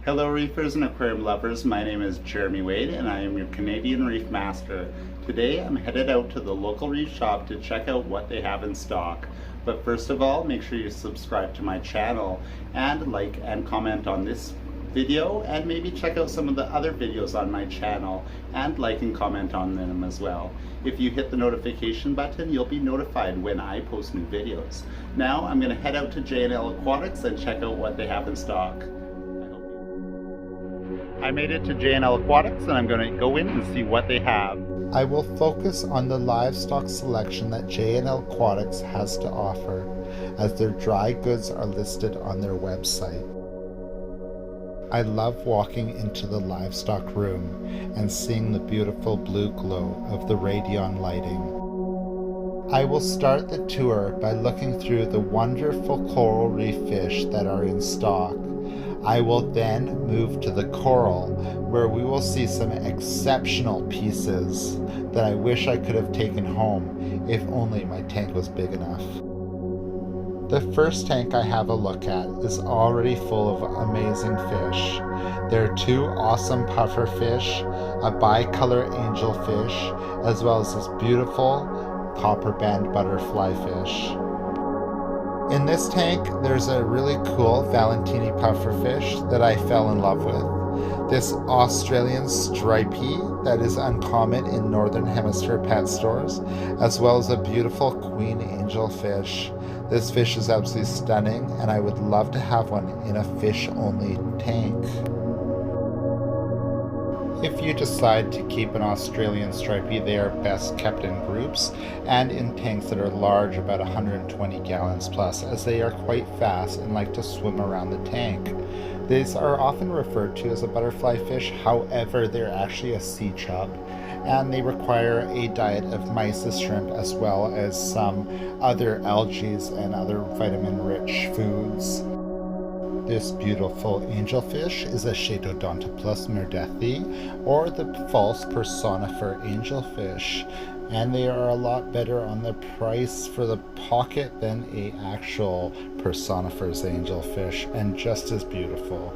Hello reefers and aquarium lovers, my name is Jeremy Wade and I am your Canadian Reef Master. Today I'm headed out to the local reef shop to check out what they have in stock. But first of all, make sure you subscribe to my channel and like and comment on this video, and maybe check out some of the other videos on my channel and like and comment on them as well. If you hit the notification button, you'll be notified when I post new videos. Now I'm going to head out to J&L Aquatics and check out what they have in stock. I made it to J&L Aquatics and I'm going to go in and see what they have. I will focus on the livestock selection that J&L Aquatics has to offer, as their dry goods are listed on their website. I love walking into the livestock room and seeing the beautiful blue glow of the Radion lighting. I will start the tour by looking through the wonderful coral reef fish that are in stock. I will then move to the coral, where we will see some exceptional pieces that I wish I could have taken home if only my tank was big enough. The first tank I have a look at is already full of amazing fish. There are two awesome puffer fish, a bicolor angelfish, as well as this beautiful copper band butterfly fish. In this tank, there's a really cool Valentini pufferfish that I fell in love with. This Australian stripey that is uncommon in Northern Hemisphere pet stores, as well as a beautiful queen angelfish. This fish is absolutely stunning, and I would love to have one in a fish-only tank. If you decide to keep an Australian stripey, they are best kept in groups and in tanks that are large, about 120 gallons plus, as they are quite fast and like to swim around the tank. These are often referred to as a butterfly fish, however they're actually a sea chub, and they require a diet of mysis shrimp as well as some other algae and other vitamin-rich foods. This beautiful angelfish is a Chaetodontopus mirdethi, or the false personifer angelfish, and they are a lot better on the price for the pocket than a actual personifer's angelfish, and just as beautiful.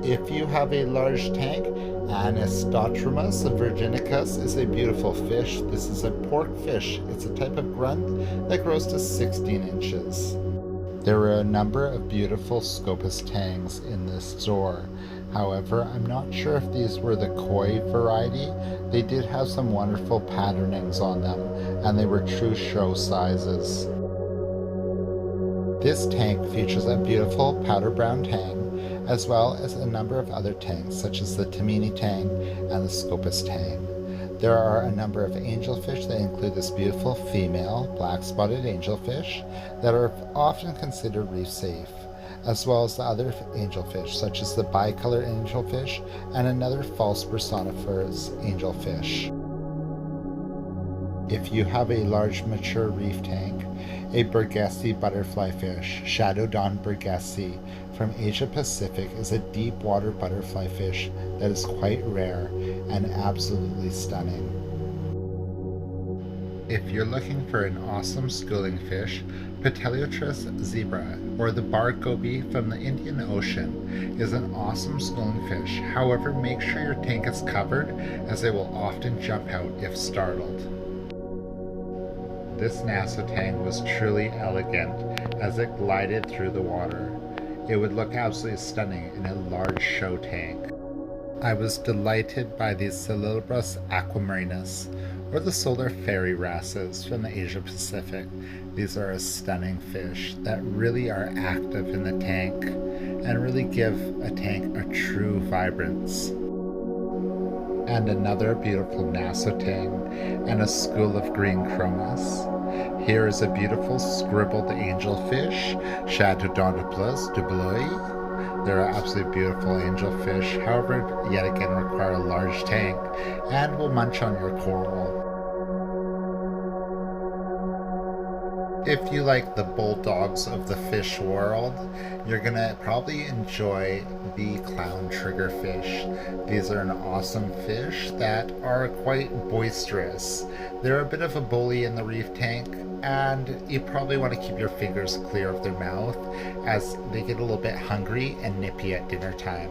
If you have a large tank, Anistotromus virginicus is a beautiful fish. This is a pork fish. It's a type of grunt that grows to 16 inches. There were a number of beautiful Scopus tangs in this store. However, I'm not sure if these were the koi variety. They did have some wonderful patternings on them, and they were true show sizes. This tank features a beautiful powder brown tang, as well as a number of other tangs, such as the Tamini tang and the Scopus tang. There are a number of angelfish that include this beautiful female black-spotted angelfish that are often considered reef safe, as well as the other angelfish, such as the bicolor angelfish and another false personifer's angelfish. If you have a large mature reef tank, a Burgessii butterfly fish, Chaetodon burgessii, from Asia Pacific is a deep water butterfly fish that is quite rare and absolutely stunning. If you're looking for an awesome schooling fish, Pateliotrus zebra, or the bar goby from the Indian Ocean, is an awesome schooling fish. However, make sure your tank is covered, as they will often jump out if startled. This NASA tang was truly elegant as it glided through the water. It would look absolutely stunning in a large show tank. I was delighted by the Celebris aquamarinus, or the solar fairy wrasses from the Asia Pacific. These are a stunning fish that really are active in the tank and really give a tank a true vibrance. And another beautiful NASA tang and a school of green chromis. Here is a beautiful scribbled angelfish, Chaetodontopus dubloi. They're absolutely beautiful angelfish, however, yet again require a large tank and will munch on your coral. If you like the bulldogs of the fish world, you're gonna probably enjoy the clown triggerfish. These are an awesome fish that are quite boisterous. They're a bit of a bully in the reef tank, and you probably want to keep your fingers clear of their mouth as they get a little bit hungry and nippy at dinner time.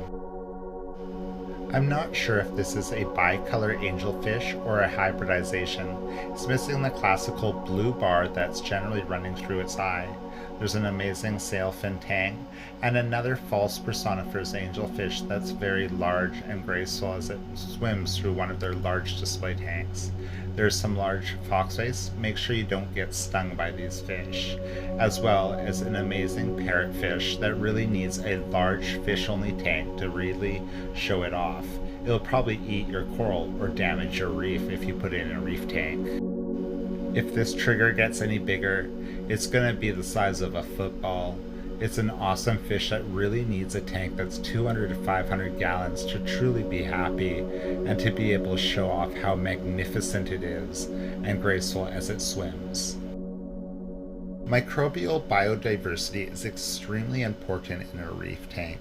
I'm not sure if this is a bicolor angelfish or a hybridization. It's missing the classical blue bar that's generally running through its eye. There's an amazing sailfin tang, and another false personiferous angelfish that's very large and graceful as it swims through one of their large display tanks. There's some large foxface. Make sure you don't get stung by these fish, as well as an amazing parrotfish that really needs a large fish-only tank to really show it off. It'll probably eat your coral or damage your reef if you put it in a reef tank. If this trigger gets any bigger, it's going to be the size of a football. It's an awesome fish that really needs a tank that's 200 to 500 gallons to truly be happy and to be able to show off how magnificent it is and graceful as it swims. Microbial biodiversity is extremely important in a reef tank.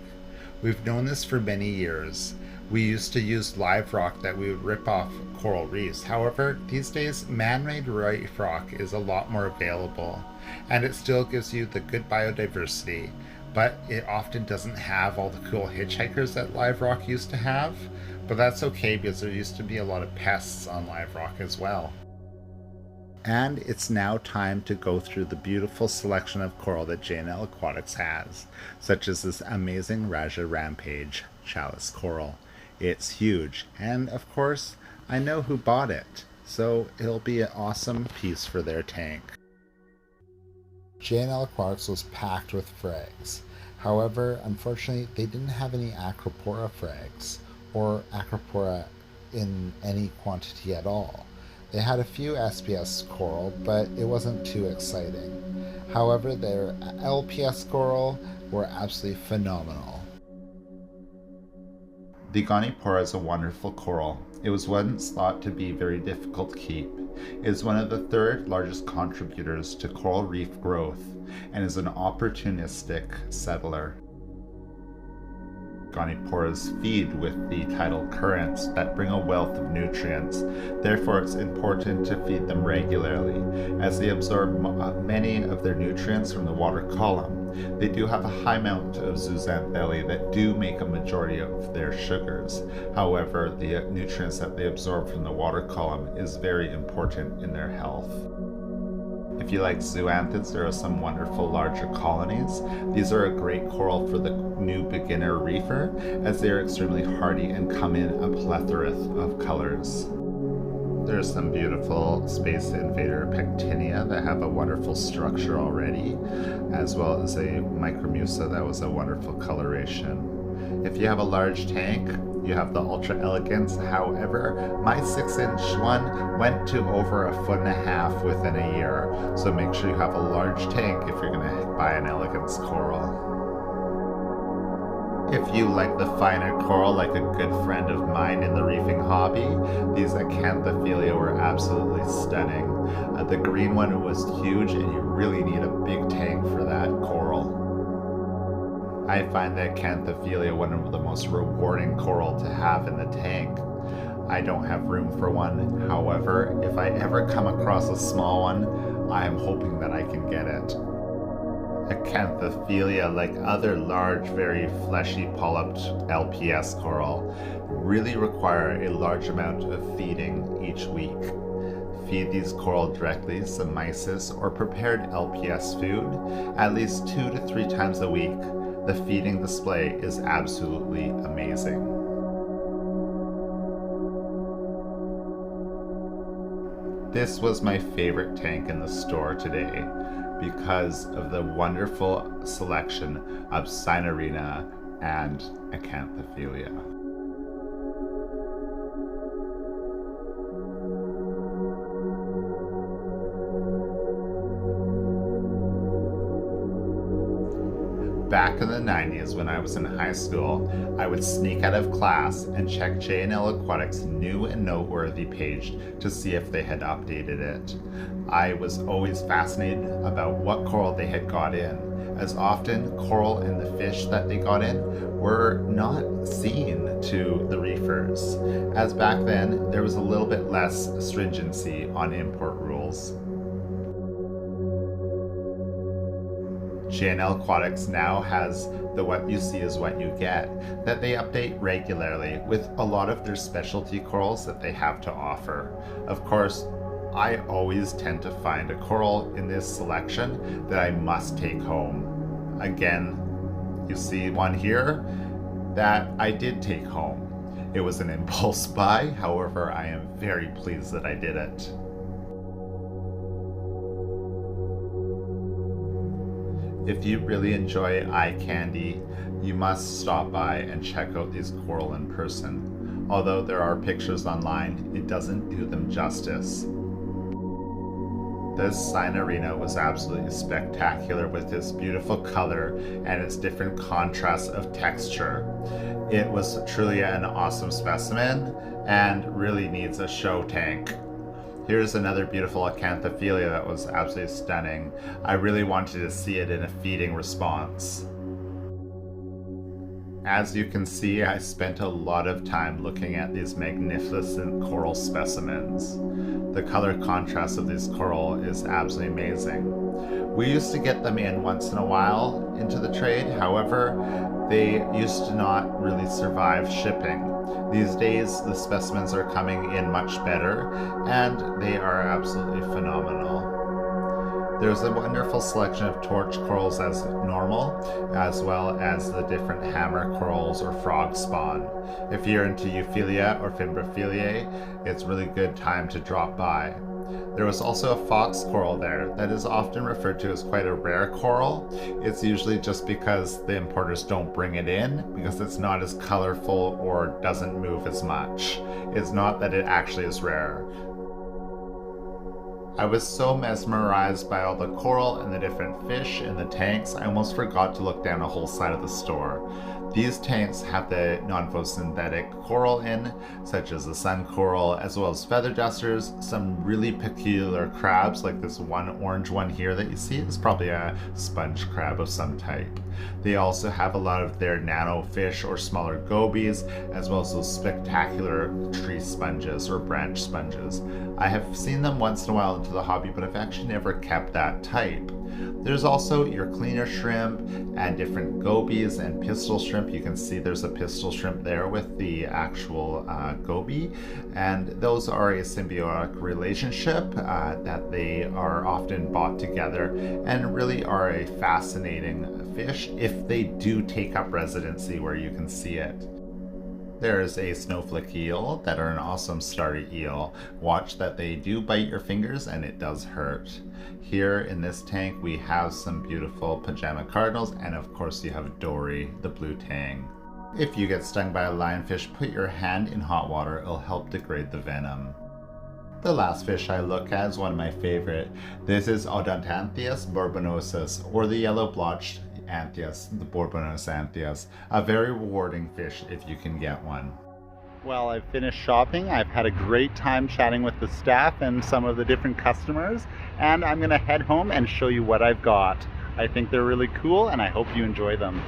We've known this for many years. We used to use live rock that we would rip off coral reefs. However, these days, man-made reef rock is a lot more available, and it still gives you the good biodiversity, but it often doesn't have all the cool hitchhikers that live rock used to have. But that's okay because there used to be a lot of pests on live rock as well. And it's now time to go through the beautiful selection of coral that J&L Aquatics has, such as this amazing Raja Rampage chalice coral. It's huge, and of course, I know who bought it, so it'll be an awesome piece for their tank. J&L Aquatics was packed with frags. However, unfortunately, they didn't have any Acropora frags, or Acropora in any quantity at all. They had a few SPS coral, but it wasn't too exciting. However, their LPS coral were absolutely phenomenal. The Gonipora is a wonderful coral. It was once thought to be very difficult to keep. It is one of the third largest contributors to coral reef growth and is an opportunistic settler. Goniporas feed with the tidal currents that bring a wealth of nutrients. Therefore, it's important to feed them regularly, as they absorb many of their nutrients from the water column. They do have a high amount of zooxanthellae that do make a majority of their sugars. However, the nutrients that they absorb from the water column is very important in their health. If you like zoanthids, there are some wonderful larger colonies. These are a great coral for the new beginner reefer, as they are extremely hardy and come in a plethora of colors. There are some beautiful Space Invader pectinia that have a wonderful structure already, as well as a micromusa that was a wonderful coloration. If you have a large tank, you have the Ultra Elegance. However, my 6-inch one went to over 1.5 feet within a year. So make sure you have a large tank if you're going to buy an Elegance coral. If you like the finer coral like a good friend of mine in the reefing hobby, these Acanthophilia were absolutely stunning. The green one was huge, and you really need a big tank for that coral. I find the Acanthophilia one of the most rewarding coral to have in the tank. I don't have room for one. However, if I ever come across a small one, I am hoping that I can get it. Acanthophilia, like other large, very fleshy polyped LPS coral, really require a large amount of feeding each week. Feed these coral directly some mysis or prepared LPS food at least 2 to 3 times a week. The feeding display is absolutely amazing. This was my favorite tank in the store today because of the wonderful selection of Sinarina and Acanthophilia. Back in the 90s when I was in high school, I would sneak out of class and check J&L Aquatics' new and noteworthy page to see if they had updated it. I was always fascinated about what coral they had got in, as often coral and the fish that they got in were not seen to the reefers, as back then there was a little bit less stringency on import rules. J&L Aquatics now has the what you see is what you get that they update regularly with a lot of their specialty corals that they have to offer. Of course, I always tend to find a coral in this selection that I must take home. Again, you see one here that I did take home. It was an impulse buy, however, I am very pleased that I did it. If you really enjoy eye candy, you must stop by and check out these coral in person. Although there are pictures online, it doesn't do them justice. This Sinarina was absolutely spectacular with its beautiful color and its different contrasts of texture. It was truly an awesome specimen and really needs a show tank. Here's another beautiful acanthophilia that was absolutely stunning. I really wanted to see it in a feeding response. As you can see, I spent a lot of time looking at these magnificent coral specimens. The color contrast of this coral is absolutely amazing. We used to get them in once in a while into the trade, however, they used to not really survive shipping. These days, the specimens are coming in much better, and they are absolutely phenomenal. There's a wonderful selection of torch corals as normal, as well as the different hammer corals or frog spawn. If you're into Euphilia or Fimbriphiliae, it's a really good time to drop by. There was also a fox coral there that is often referred to as quite a rare coral. It's usually just because the importers don't bring it in, because it's not as colorful or doesn't move as much. It's not that it actually is rare. I was so mesmerized by all the coral and the different fish in the tanks, I almost forgot to look down a whole side of the store. These tanks have the non-photosynthetic coral in, such as the sun coral, as well as feather dusters, some really peculiar crabs, like this one orange one here that you see is probably a sponge crab of some type. They also have a lot of their nano fish or smaller gobies, as well as those spectacular tree sponges or branch sponges. I have seen them once in a while into the hobby, but I've actually never kept that type. There's also your cleaner shrimp and different gobies and pistol shrimp. You can see there's a pistol shrimp there with the actual goby, and those are a symbiotic relationship that they are often bought together and really are a fascinating fish if they do take up residency where you can see it. There is a snowflake eel that are an awesome starry eel. Watch that they do bite your fingers and it does hurt. Here in this tank we have some beautiful pajama cardinals, and of course you have Dory, the blue tang. If you get stung by a lionfish, put your hand in hot water, it'll help degrade the venom. The last fish I look at is one of my favorite. This is Odontantheus bourbonosus, or the yellow blotched Anthias, the Bourbonos Anthias. A very rewarding fish if you can get one. Well, I've finished shopping. I've had a great time chatting with the staff and some of the different customers, and I'm gonna head home and show you what I've got. I think they're really cool and I hope you enjoy them.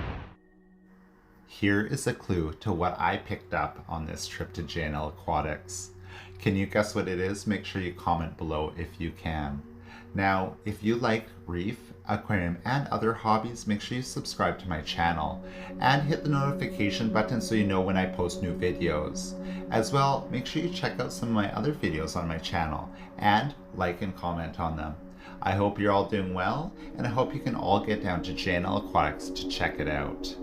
Here is a clue to what I picked up on this trip to J&L Aquatics. Can you guess what it is? Make sure you comment below if you can. Now, if you like reef, aquarium, and other hobbies, make sure you subscribe to my channel and hit the notification button so you know when I post new videos. As well, make sure you check out some of my other videos on my channel and like and comment on them. I hope you're all doing well, and I hope you can all get down to J&L Aquatics to check it out.